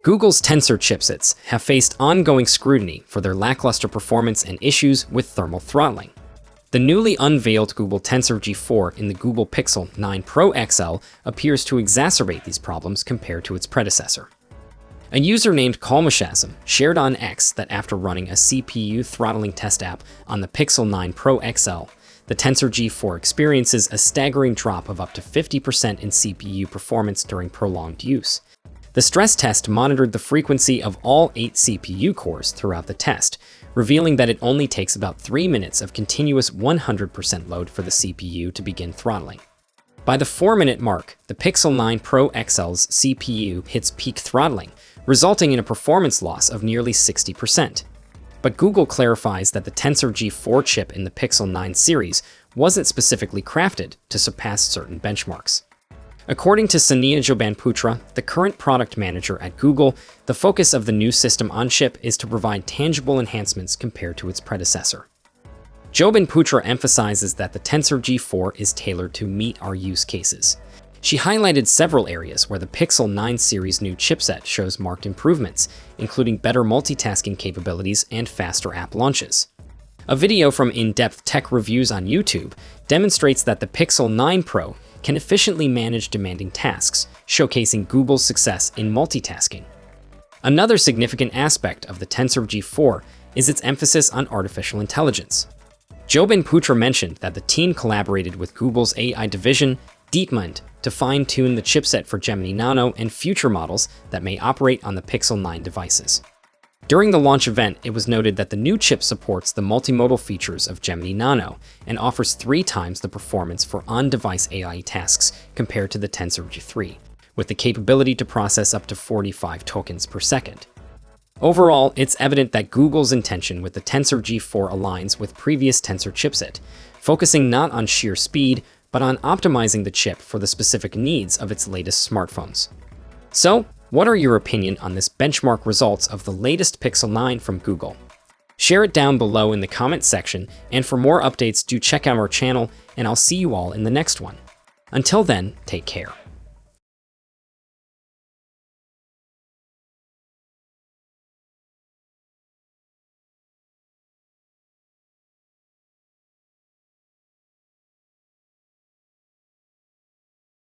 Google's Tensor chipsets have faced ongoing scrutiny for their lackluster performance and issues with thermal throttling. The newly unveiled Google Tensor G4 in the Google Pixel 9 Pro XL appears to exacerbate these problems compared to its predecessor. A user named Kalmashasm shared on X that after running a CPU throttling test app on the Pixel 9 Pro XL, the Tensor G4 experiences a staggering drop of up to 50% in CPU performance during prolonged use. The stress test monitored the frequency of all 8 CPU cores throughout the test, revealing that it only takes about 3 minutes of continuous 100% load for the CPU to begin throttling. By the 4-minute mark, the Pixel 9 Pro XL's CPU hits peak throttling, resulting in a performance loss of nearly 60%. But Google clarifies that the Tensor G4 chip in the Pixel 9 series wasn't specifically crafted to surpass certain benchmarks. According to Sania Jobanputra, the current product manager at Google, the focus of the new system on chip is to provide tangible enhancements compared to its predecessor. Jobanputra emphasizes that the Tensor G4 is tailored to meet our use cases. She highlighted several areas where the Pixel 9 series new chipset shows marked improvements, including better multitasking capabilities and faster app launches. A video from in-depth tech reviews on YouTube demonstrates that the Pixel 9 Pro can efficiently manage demanding tasks, showcasing Google's success in multitasking. Another significant aspect of the Tensor G4 is its emphasis on artificial intelligence. Jobanputra mentioned that the team collaborated with Google's AI division, DeepMind, to fine-tune the chipset for Gemini Nano and future models that may operate on the Pixel 9 devices. During the launch event, it was noted that the new chip supports the multimodal features of Gemini Nano and offers 3 times the performance for on-device AI tasks compared to the Tensor G3, with the capability to process up to 45 tokens per second. Overall, it's evident that Google's intention with the Tensor G4 aligns with previous Tensor chipset, focusing not on sheer speed, but on optimizing the chip for the specific needs of its latest smartphones. So, what are your opinion on this benchmark results of the latest Pixel 9 from Google? Share it down below in the comments section, and for more updates, do check out our channel, and I'll see you all in the next one. Until then, take care.